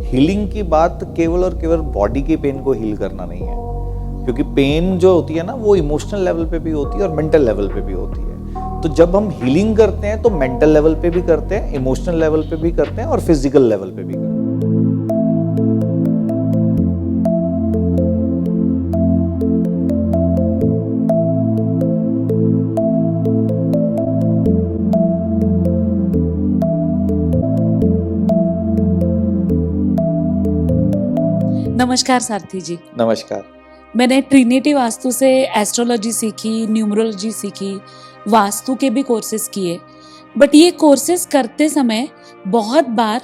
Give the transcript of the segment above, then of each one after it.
Healing की बात केवल और केवल बॉडी के पेन को हील करना नहीं है, क्योंकि पेन जो होती है ना वो इमोशनल लेवल पे भी होती है और मेंटल लेवल पे भी होती है। तो जब हम हीलिंग करते हैं तो मेंटल लेवल पे भी करते हैं, इमोशनल लेवल पे भी करते हैं और फिजिकल लेवल पे भी करते हैं। नमस्कार सारथी जी। नमस्कार। मैंने ट्रिनिटी वास्तु से एस्ट्रोलॉजी सीखी, न्यूमरोलॉजी सीखी, वास्तु के भी कोर्सेज किए, बट ये कोर्सेज करते समय बहुत बार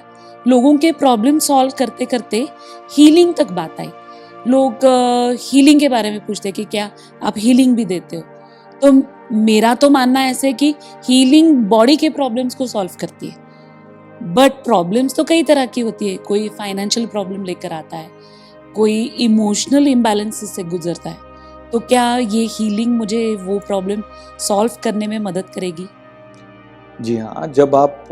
लोगों के प्रॉब्लम सॉल्व करते करते हीलिंग तक बात आई। लोग हीलिंग के बारे में पूछते कि क्या आप हीलिंग भी देते हो? तो मेरा तो मानना ऐसे कि हीलिंग बॉडी के प्रॉब्लम्स को सॉल्व करती है, बट प्रॉब्लम्स तो कई तरह की होती है। कोई फाइनेंशियल प्रॉब्लम लेकर आता है, कोई इमोशनल इम्बैलेंस से गुजरता है, तो क्या ये हीलिंग मुझे वो प्रॉब्लम सॉल्व करने में मदद करेगी? जी हाँ, जब आप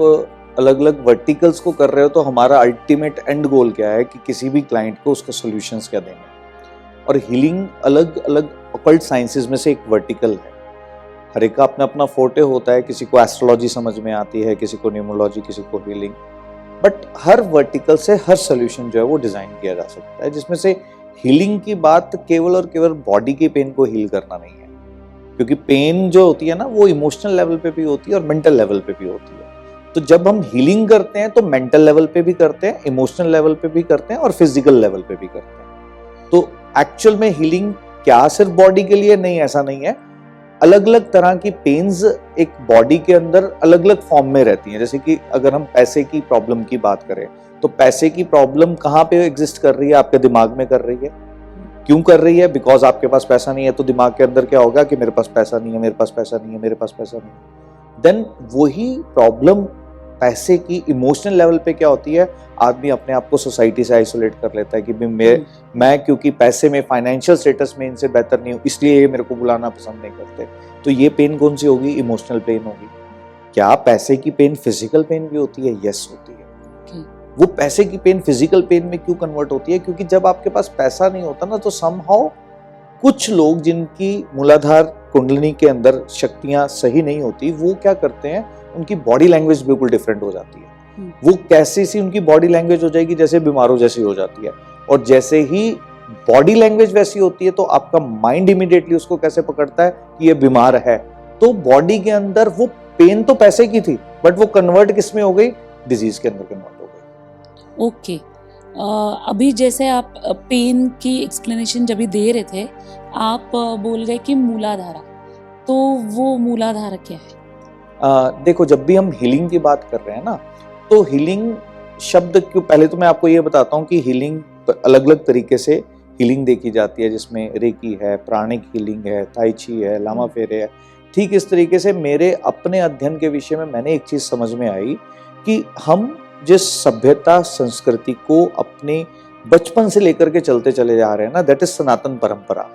अलग अलग वर्टिकल्स को कर रहे हो तो हमारा अल्टीमेट एंड गोल क्या है कि किसी भी क्लाइंट को उसका सॉल्यूशंस क्या देंगे। और हीलिंग अलग अलग ऑकल्ट साइंसेस में से एक वर्टिकल है। हर एक का अपना अपना फोर्टे होता है, किसी को एस्ट्रोलॉजी समझ में आती है, किसी को न्यूमरोलॉजी, किसी को हीलिंग, बट हर वर्टिकल से हर सोल्यूशन जो है वो डिजाइन किया जा सकता है, जिसमें से हीलिंग की बात केवल और केवल बॉडी के पेन को हील करना नहीं है, क्योंकि पेन जो होती है ना वो इमोशनल लेवल पे भी होती है और मेंटल लेवल पे भी होती है। तो जब हम हीलिंग करते हैं तो मेंटल लेवल पे भी करते हैं, इमोशनल लेवल पे भी करते हैं और फिजिकल लेवल पे भी करते हैं। तो एक्चुअल में हीलिंग क्या सिर्फ बॉडी के लिए नहीं, ऐसा नहीं है। अलग अलग तरह की पेन्स एक बॉडी के अंदर अलग अलग फॉर्म में रहती हैं। जैसे कि अगर हम पैसे की प्रॉब्लम की बात करें तो पैसे की प्रॉब्लम कहाँ पे एग्जिस्ट कर रही है? आपके दिमाग में कर रही है। क्यों कर रही है? बिकॉज आपके पास पैसा नहीं है, तो दिमाग के अंदर क्या होगा कि मेरे पास पैसा नहीं है, मेरे पास पैसा नहीं है, मेरे पास पैसा नहीं है। देन वही प्रॉब्लम पैसे की इमोशनल लेवल पे क्या होती है, आदमी अपने आप को सोसाइटी से आइसोलेट कर लेता है कि मैं क्योंकि पैसे में, फाइनेंशियल स्टेटस में इनसे बेहतर नहीं हूँ, इसलिए ये मेरे को बुलाना पसंद नहीं करते। तो ये पेन कौन सी होगी? इमोशनल पेन होगी। क्या पैसे की पेन फिजिकल पेन भी होती है? यस, होती है। वो पैसे की पेन फिजिकल पेन में क्यों कन्वर्ट होती है? क्योंकि जब आपके पास पैसा नहीं होता ना, तो समहाउ कुछ लोग जिनकी मूलाधार कुंडलिनी के अंदर शक्तियां सही नहीं होती, वो क्या करते हैं, उनकी बॉडी लैंग्वेज बिल्कुल डिफरेंट हो जाती है। वो कैसी सी उनकी बॉडी लैंग्वेज हो जाएगी, जैसे बीमारों जैसी हो जाती है। और जैसे ही बॉडी लैंग्वेज वैसी होती है तो आपका माइंड इमीडिएटली उसको कैसे पकड़ता है कि ये बीमार है। तो बॉडी के अंदर वो पेन तो पैसे की थी, बट वो कन्वर्ट किस में हो गई? डिजीज के अंदर कन्वर्ट हो गई। ओके। अभी जैसे आप पेन की एक्सप्लेनेशन जब भी दे रहे थे, आप बोल गए कि मूलाधारा, तो वो मूलाधारा क्या है? देखो, जब भी हम हीलिंग की बात कर रहे हैं ना, तो हीलिंग शब्द क्यों, पहले तो मैं आपको ये बताता हूँ कि हीलिंग अलग अलग तरीके से हीलिंग देखी जाती है, जिसमें रेकी है, प्राणिक हीलिंग है, ताई ची है, लामा फेरे है। ठीक इस तरीके से मेरे अपने अध्ययन के विषय में मैंने एक चीज समझ में आई कि हम जिस सभ्यता संस्कृति को अपने बचपन से लेकर के चलते चले जा रहे हैं ना, दैट इज सनातन परंपरा,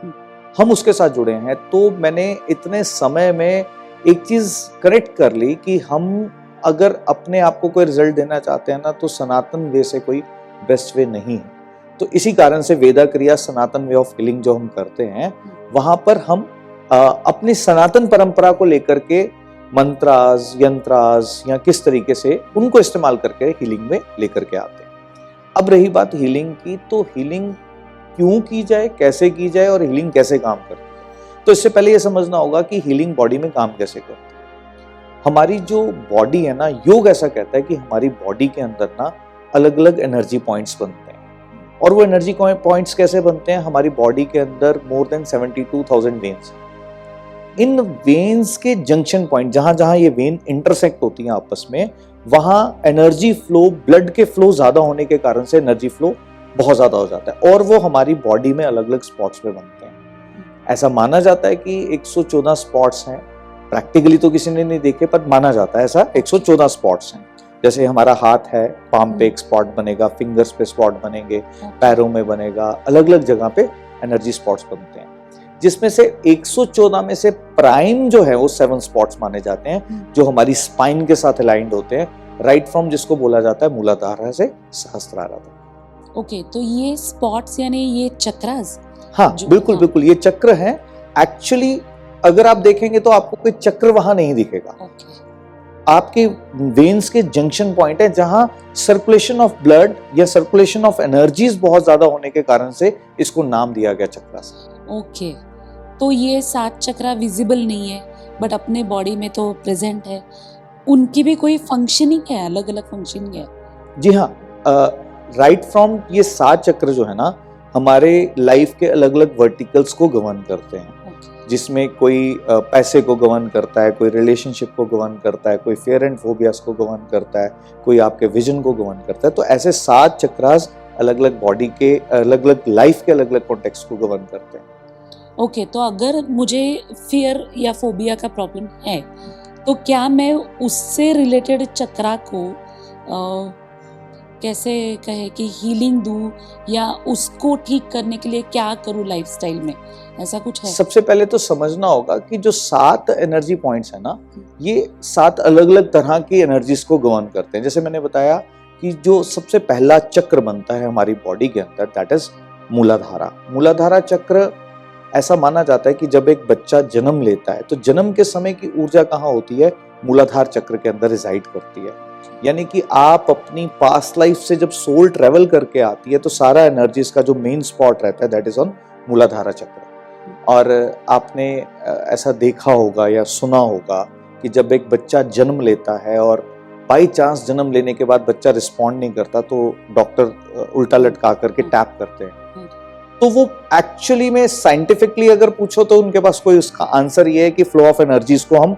हम उसके साथ जुड़े हैं। तो मैंने इतने समय में एक चीज करेक्ट कर ली कि हम अगर अपने आप को कोई रिजल्ट देना चाहते हैं ना, तो सनातन वे से कोई बेस्ट वे नहीं है। तो इसी कारण से वेदा क्रिया, सनातन वे ऑफ हीलिंग जो हम करते हैं, वहां पर हम अपनी सनातन परंपरा को लेकर के मंत्रास, यंत्रास या किस तरीके से उनको इस्तेमाल करके हीलिंग में लेकर के आते हैं। अब रही बात हीलिंग की, तो हीलिंग क्यों की जाए, कैसे की जाए और हीलिंग कैसे काम करती है? तो इससे पहले ये समझना होगा कि हीलिंग बॉडी में काम कैसे करती है। हमारी जो बॉडी है ना, योग ऐसा कहता है कि हमारी बॉडी के अंदर ना अलग अलग एनर्जी पॉइंट्स बनते हैं। और वो एनर्जी पॉइंट्स कैसे बनते हैं? हमारी बॉडी के अंदर मोर देन 72,000 वेन्स। इन वेन्स के जंक्शन पॉइंट, जहां जहां ये वेन इंटरसेक्ट होती हैं आपस में, वहां एनर्जी फ्लो, ब्लड के फ्लो ज्यादा होने के कारण से एनर्जी फ्लो बहुत ज्यादा हो जाता है, और वो हमारी बॉडी में अलग अलग स्पॉट्स पे बनते हैं। ऐसा माना जाता है कि 114 स्पॉट्स हैं। प्रैक्टिकली तो किसी ने नहीं देखे, पर माना जाता है ऐसा 114 स्पॉट्स हैं। जैसे हमारा हाथ है, पाम पे एक स्पॉट बनेगा, फिंगर्स पे स्पॉट बनेंगे, पैरों में बनेगा, अलग अलग जगह पे एनर्जी स्पॉट्स बनते हैं, जिसमें से 114 में से प्राइम जो है वो 7 स्पॉट्स माने जाते हैं, जो हमारी स्पाइन के साथ अलाइंड होते हैं, राइट फ्रॉम जिसको बोला जाता है मूलाधार से सहस्त्रारा तक। ओके, तो ये स्पॉट्स यानी ये चक्रास? हाँ बिल्कुल हाँ। बिल्कुल, ये चक्र हैं। एक्चुअली अगर आप देखेंगे तो आपको कोई चक्र वहां नहीं दिखेगा। ओके, आपके वेन्स के जंक्शन पॉइंट है जहां सर्कुलेशन ऑफ ब्लड या सर्कुलेशन ऑफ एनर्जीज बहुत ज्यादा होने के कारण से इसको नाम दिया गया चक्रास। ओके। तो ये 7 चक्रा विजिबल नहीं है बट अपने बॉडी में तो प्रेजेंट है, उनकी भी कोई फंक्शनिंग है, अलग अलग फंक्शनिंग है? जी हाँ, राइट फ्रॉम ये 7 चक्र जो है ना, हमारे लाइफ के अलग अलग वर्टिकल्स को गवर्न करते हैं, जिसमें कोई पैसे को गवर्न करता है, कोई रिलेशनशिप को गवर्न करता है, कोई फेयर एंड फोबियास को गवर्न करता है, कोई आपके विजन को गवर्न करता है। तो ऐसे 7 चक्रास अलग अलग बॉडी के अलग अलग लाइफ के अलग अलग कॉन्टेक्स्ट को गवर्न करते हैं। ओके, तो अगर मुझे फियर या फोबिया का प्रॉब्लम है तो क्या मैं उससे रिलेटेड चक्रा को कैसे कहे कि हीलिंग दूं या उसको ठीक करने के लिए क्या करूं लाइफस्टाइल में, ऐसा कुछ है? सबसे पहले तो समझना होगा कि जो 7 एनर्जी पॉइंट्स है ना, ये 7 अलग अलग तरह की एनर्जीज को गवर्न करते हैं। जैसे मैंने बताया कि जो सबसे पहला चक्र बनता है हमारी बॉडी के अंदर, दैट इज मूलाधारा। मूलाधारा चक्र ऐसा माना जाता है कि जब एक बच्चा जन्म लेता है तो जन्म के समय की ऊर्जा कहाँ होती है? मूलाधार चक्र के अंदर रिजाइड करती है। यानी कि आप अपनी पास्ट लाइफ से जब सोल ट्रेवल करके आती है तो सारा एनर्जीज का जो मेन स्पॉट रहता है दैट इज ऑन मूलाधारा चक्र। और आपने ऐसा देखा होगा या सुना होगा कि जब एक बच्चा जन्म लेता है और बाई चांस जन्म लेने के बाद बच्चा रिस्पॉन्ड नहीं करता तो डॉक्टर उल्टा लटका करके टैप करते हैं। तो वो एक्चुअली में साइंटिफिकली अगर पूछो तो उनके पास कोई उसका आंसर ये है कि फ्लो ऑफ एनर्जीज को हम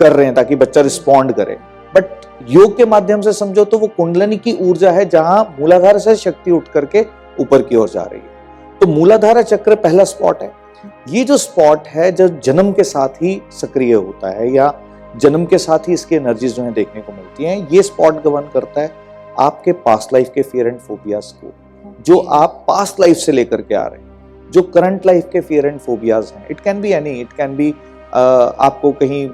कर रहे हैं ताकि बच्चा रिस्पॉन्ड करे। बट योग के माध्यम से समझो तो वो कुंडलिनी की ऊर्जा है जहां मूलाधार से शक्ति उठ करके ऊपर की ओर जा रही है। तो मूलाधारा चक्र पहला स्पॉट है। ये जो स्पॉट है जो जन्म के साथ ही सक्रिय होता है या जन्म के साथ ही इसकी एनर्जीज जो है देखने को मिलती हैं, ये स्पॉट गवर्न करता है आपके पास्ट लाइफ के फियर एंड फोबियाज को, जो आप पास्ट लाइफ से लेकर के आ रहे हैं। जो करंट लाइफ के फियर एंड फोबियाज हैं, it can be any, it can be आपको कहीं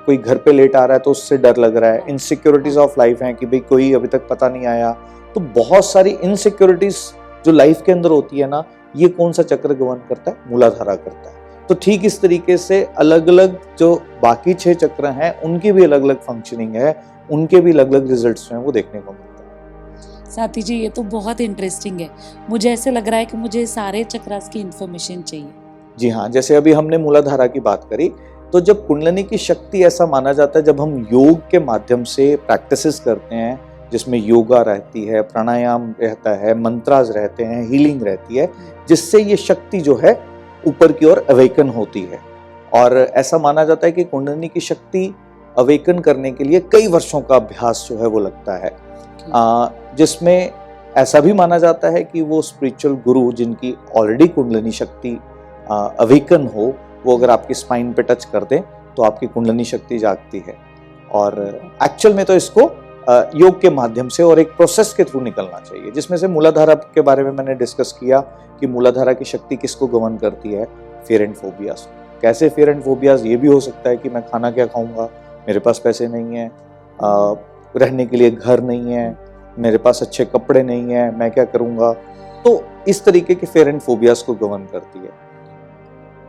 कोई घर पे लेट आ रहा है तो उससे डर लग रहा है, इनसिक्योरिटीज ऑफ लाइफ हैं कि भाई कोई अभी तक पता नहीं आया। तो बहुत सारी इनसिक्योरिटीज जो लाइफ के अंदर होती है ना, ये कौन सा चक्र गवर्न करता है? मूलाधारा करता है। तो ठीक इस तरीके से अलग अलग जो बाकी 6 चक्र हैं उनकी भी अलग अलग फंक्शनिंग है, उनके भी अलग अलग रिजल्ट्स हैं वो देखने को मिलता है। साथी जी, ये तो बहुत इंटरेस्टिंग है। मुझे ऐसे लग रहा है कि मुझे सारे चक्रास की इंफॉर्मेशन चाहिए। जी हाँ, जैसे अभी हमने मूलाधारा की बात करी, तो जब कुंडलिनी की शक्ति ऐसा माना जाता है जब हम योग के माध्यम से प्रैक्टिसेस करते हैं, जिसमें योगा रहती है, प्राणायाम रहता है, मंत्रास रहते हैं, हीलिंग रहती है, जिससे ये शक्ति जो है ऊपर की ओर अवेकन होती है। और ऐसा माना जाता है कि कुंडलिनी की शक्ति अवेकन करने के लिए कई वर्षों का अभ्यास जो है वो लगता है, जिसमें ऐसा भी माना जाता है कि वो स्पिरिचुअल गुरु जिनकी ऑलरेडी कुंडलिनी शक्ति अवेकन हो, वो अगर आपकी स्पाइन पे टच कर दें तो आपकी कुंडलिनी शक्ति जागती है। और एक्चुअल में तो इसको योग के माध्यम से और एक प्रोसेस के थ्रू निकलना चाहिए, जिसमें से मूलाधारा के बारे में मैंने डिस्कस किया कि मूलाधारा की शक्ति किसको गवर्न करती है? Fear and phobias. कैसे फियर एंड फोबियाज? ये भी हो सकता है कि मैं खाना क्या खाऊंगा, मेरे पास पैसे नहीं है, रहने के लिए घर नहीं है, मेरे पास अच्छे कपड़े नहीं है, मैं क्या करूंगा। तो इस तरीके के फियर एंड फोबियाज को गवर्न करती है।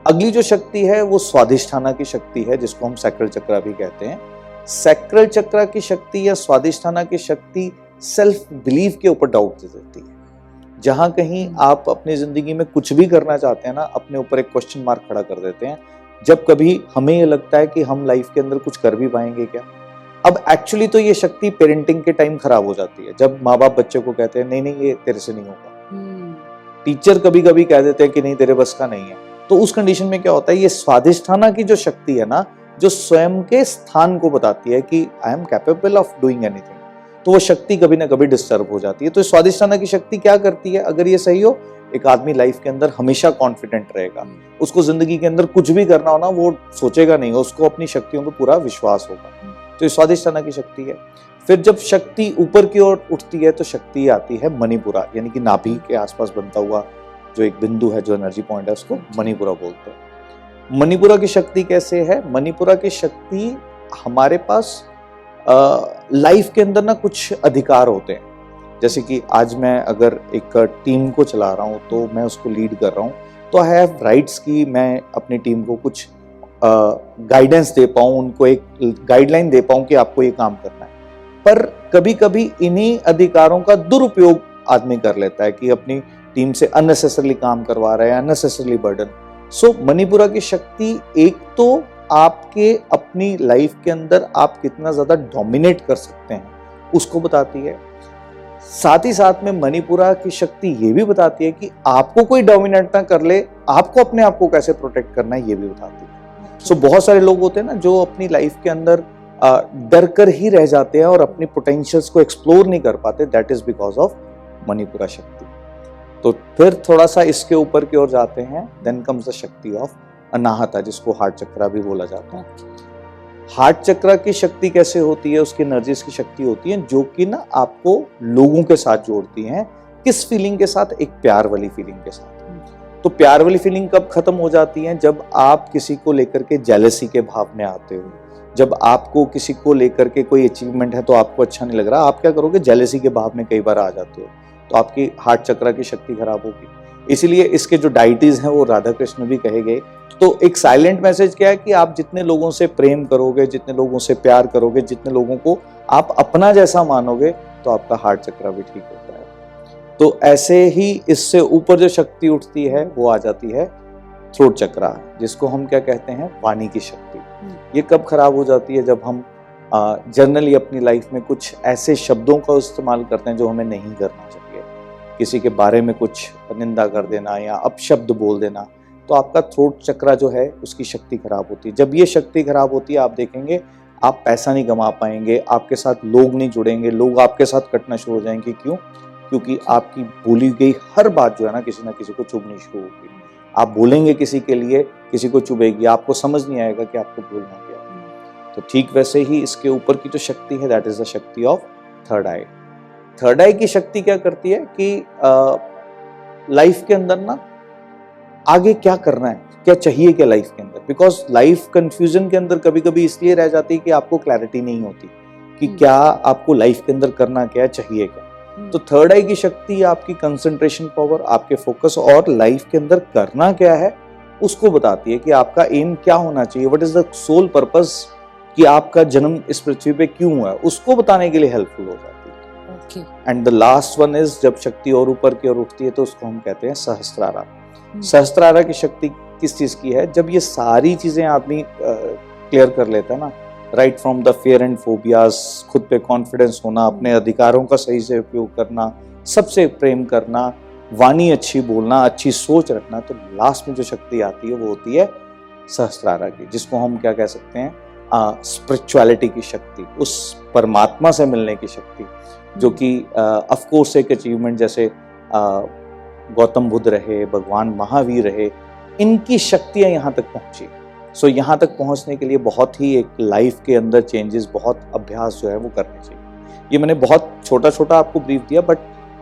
अगली जो शक्ति है वो स्वादिष्ठाना की शक्ति है, जिसको हम सैक्रल चक्र भी कहते हैं। सैक्रल चक्र की शक्ति या स्वादिष्ठाना की शक्ति सेल्फ बिलीफ के ऊपर डाउट दे देती है। जहां कहीं आप अपनी जिंदगी में कुछ भी करना चाहते हैं ना, अपने ऊपर एक क्वेश्चन मार्क खड़ा कर देते हैं जब कभी हमें ये लगता है कि हम लाइफ के अंदर कुछ कर भी पाएंगे क्या। अब एक्चुअली तो ये शक्ति पेरेंटिंग के टाइम खराब हो जाती है, जब माँ बाप बच्चे को कहते हैं नहीं नहीं ये तेरे से नहीं होगा। टीचर कभी कभी कह देते हैं कि नहीं तेरे बस का नहीं है। तो उस कंडीशन में क्या होता है, ये स्वादिष्ठाना की जो शक्ति है ना, जो स्वयं के स्थान को बताती है कि I am capable of doing anything, तो वो शक्ति कभी ना कभी डिस्टर्ब हो जाती है। तो स्वादिष्ठाना की शक्ति क्या करती है, अगर ये सही हो, एक आदमी लाइफ के अंदर हमेशा कॉन्फिडेंट रहेगा। उसको जिंदगी के अंदर कुछ भी करना हो ना, वो सोचेगा नहीं, उसको अपनी शक्तियों पर पूरा विश्वास होगा। तो ये स्वादिष्ठाना की शक्ति है। फिर जब शक्ति ऊपर की ओर उठती है तो शक्ति आती है मणिपुरा, यानी कि नाभि के आसपास बनता हुआ जो एक बिंदु है, जो एनर्जी पॉइंट है, उसको मणिपुरा बोलते हैं। मणिपुरा की शक्ति कैसे है? मणिपुरा की शक्ति हमारे पास लाइफ के अंदर ना कुछ अधिकार होते हैं, जैसे कि आज मैं अगर एक टीम को चला रहा हूँ तो मैं उसको लीड कर रहा हूँ, तो आई हैव राइट्स कि मैं अपनी टीम को कुछ गाइडेंस दे पाऊँ, उनको एक गाइडलाइन दे पाऊँ कि आपको ये काम करना है। पर कभी कभी इन्हीं अधिकारों का दुरुपयोग आदमी कर लेता है कि अपनी टीम से अननेसेसरली काम करवा रहा है, अननेसेसरली बर्डन। सो मणिपुरा की शक्ति एक तो आपके अपनी लाइफ के अंदर आप कितना ज्यादा डोमिनेट कर सकते हैं उसको बताती है, साथ ही साथ में मणिपुरा की शक्ति ये भी बताती है कि आपको कोई डोमिनेट ना कर ले, आपको अपने आप को कैसे प्रोटेक्ट करना है ये भी बताती है। सो बहुत सारे लोग होते हैं ना जो अपनी लाइफ के अंदर डर कर ही रह जाते हैं और अपनी पोटेंशियल्स को एक्सप्लोर नहीं कर पाते, that is because of Manipura शक्ति। तो फिर थोड़ा सा इसके ऊपर की ओर जाते हैं, देन कम्स द शक्ति ऑफ अनाहता, जिसको हार्ट चक्रा भी बोला जाता है। हार्ट चक्रा की शक्ति कैसे होती है, उसकी एनर्जीज की शक्ति होती है जो कि ना आपको लोगों के साथ जोड़ती हैं। किस फीलिंग के साथ? एक प्यार वाली फीलिंग के साथ। तो प्यार वाली फीलिंग कब खत्म हो जाती है? जब आप किसी को लेकर के जेलसी के भाव में आते हो, जब आपको किसी को लेकर के कोई अचीवमेंट है तो आपको अच्छा नहीं लग रहा, आप क्या करोगे? जेलसी के भाव में कई बार आ जाते हो, तो आपकी हार्ट चक्रा की शक्ति खराब होगी। इसीलिए इसके जो डाइटीज हैं वो राधा कृष्ण भी कहे गए। तो एक साइलेंट मैसेज क्या है कि आप जितने लोगों से प्रेम करोगे, जितने लोगों से प्यार करोगे, जितने लोगों को आप अपना जैसा मानोगे, तो आपका हार्ट चक्रा भी ठीक होता है। तो ऐसे ही इससे ऊपर जो शक्ति उठती है वो आ जाती है थ्रोट चक्रा, जिसको हम क्या कहते हैं? वाणी की शक्ति। ये कब खराब हो जाती है? जब हम जनरली अपनी लाइफ में कुछ ऐसे शब्दों का इस्तेमाल करते हैं जो हमें नहीं करना चाहिए। किसी के बारे में कुछ निंदा कर देना या अपशब्द बोल देना, तो आपका थ्रोट चक्रा जो है उसकी शक्ति खराब होती है। जब ये शक्ति खराब होती है, आप देखेंगे आप पैसा नहीं कमा पाएंगे, आपके साथ लोग नहीं जुड़ेंगे, लोग आपके साथ कटना शुरू हो जाएंगे। क्यों? क्योंकि आपकी बोली गई हर बात जो है ना किसी को चुभनी शुरू होगी। आप बोलेंगे किसी के लिए, किसी को चुभेगी, आपको समझ नहीं आएगा कि आपको बोलना क्या है। तो ठीक वैसे ही इसके ऊपर की जो शक्ति है, दैट इज द शक्ति ऑफ थर्ड आई। थर्ड आई की शक्ति क्या करती है कि लाइफ के अंदर ना आगे क्या करना है, क्या चाहिए क्या लाइफ के अंदर। बिकॉज लाइफ कंफ्यूजन के अंदर कभी कभी इसलिए रह जाती है कि आपको क्लैरिटी नहीं होती कि क्या आपको लाइफ के अंदर करना क्या है, चाहिए क्या। तो थर्ड आई की शक्ति आपकी कंसंट्रेशन पावर, आपके फोकस और लाइफ के अंदर करना क्या है उसको बताती है कि आपका एम क्या होना चाहिए, what is the sole purpose, कि आपका जन्म इस पृथ्वी पे क्यों हुआ है, उसको बताने के लिए हेल्पफुल हो जाती है। And the last one is, जब शक्ति और ऊपर की ओर उठती है तो उसको हम कहते हैं सहस्त्रारा। सहस्त्रारा की शक्ति किस चीज की है? जब ये सारी चीजें आदमी क्लियर कर लेता है ना, right from the fear and phobias, खुद पे कॉन्फिडेंस होना, अपने अधिकारों का सही से उपयोग करना, सबसे प्रेम करना, वाणी अच्छी बोलना, अच्छी सोच रखना, तो लास्ट में जो शक्ति आती है वो होती है सहस्त्रारा की, जिसको हम क्या कह सकते हैं? स्पिरिचुअलिटी की शक्ति, उस परमात्मा से मिलने की शक्ति, जो कि ऑफ कोर्स एक अचीवमेंट जैसे गौतम बुद्ध रहे, भगवान महावीर रहे, इनकी शक्तियां यहाँ तक पहुंची। सो यहाँ तक पहुंचने के लिए बहुत ही एक लाइफ के अंदर चेंजेस, बहुत अभ्यास जो है वो करने चाहिए। ये मैंने बहुत छोटा छोटा आपको ब्रीफ दिया, बट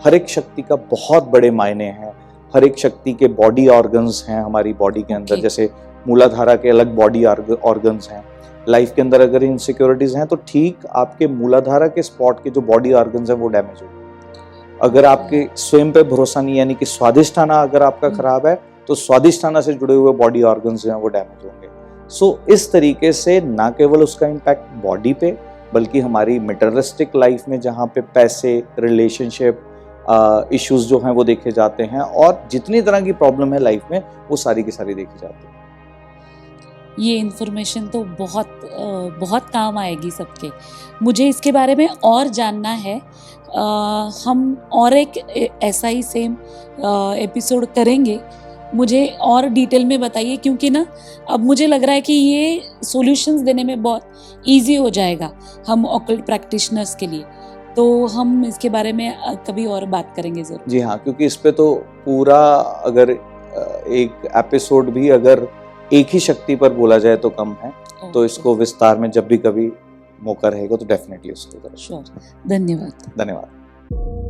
हर एक शक्ति का बहुत बड़े मायने हैं। हर एक शक्ति के बॉडी ऑर्गन्स हैं हमारी बॉडी के अंदर, जैसे मूलाधारा के अलग बॉडी ऑर्गन्स हैं। लाइफ के अंदर अगर इनसिक्योरिटीज हैं तो ठीक आपके मूलाधारा के स्पॉट के जो बॉडी ऑर्गन्स हैं वो डैमेज होंगे। अगर आपके स्वयं पे भरोसा नहीं, यानी कि स्वादिष्ठाना अगर आपका खराब है तो स्वादिष्ठाना से जुड़े हुए बॉडी ऑर्गन्स जो हैं वो डैमेज होंगे। सो इस तरीके से ना केवल उसका इम्पैक्ट बॉडी पे, बल्कि हमारी मटेरियलिस्टिक लाइफ में जहाँ पे पैसे, रिलेशनशिप इश्यूज जो हैं वो देखे जाते हैं, और जितनी तरह की प्रॉब्लम है लाइफ में वो सारी की सारी देखी जाती है। ये इन्फॉर्मेशन तो बहुत काम आएगी सबके। मुझे इसके बारे में और जानना है। हम और एक ऐसा ही सेम एपिसोड करेंगे। मुझे और डिटेल में बताइए, क्योंकि ना अब मुझे लग रहा है कि ये सॉल्यूशंस देने में बहुत इजी हो जाएगा हम ऑकल्ट प्रैक्टिशनर्स के लिए। तो हम इसके बारे में कभी और बात करेंगे जरूर। जी हाँ, क्योंकि इस पे तो पूरा अगर एक एपिसोड भी अगर एक ही शक्ति पर बोला जाए तो कम है। तो इसको विस्तार में जब भी कभी मौका रहेगा तो डेफिनेटली उसको करें। श्योर। धन्यवाद। धन्यवाद।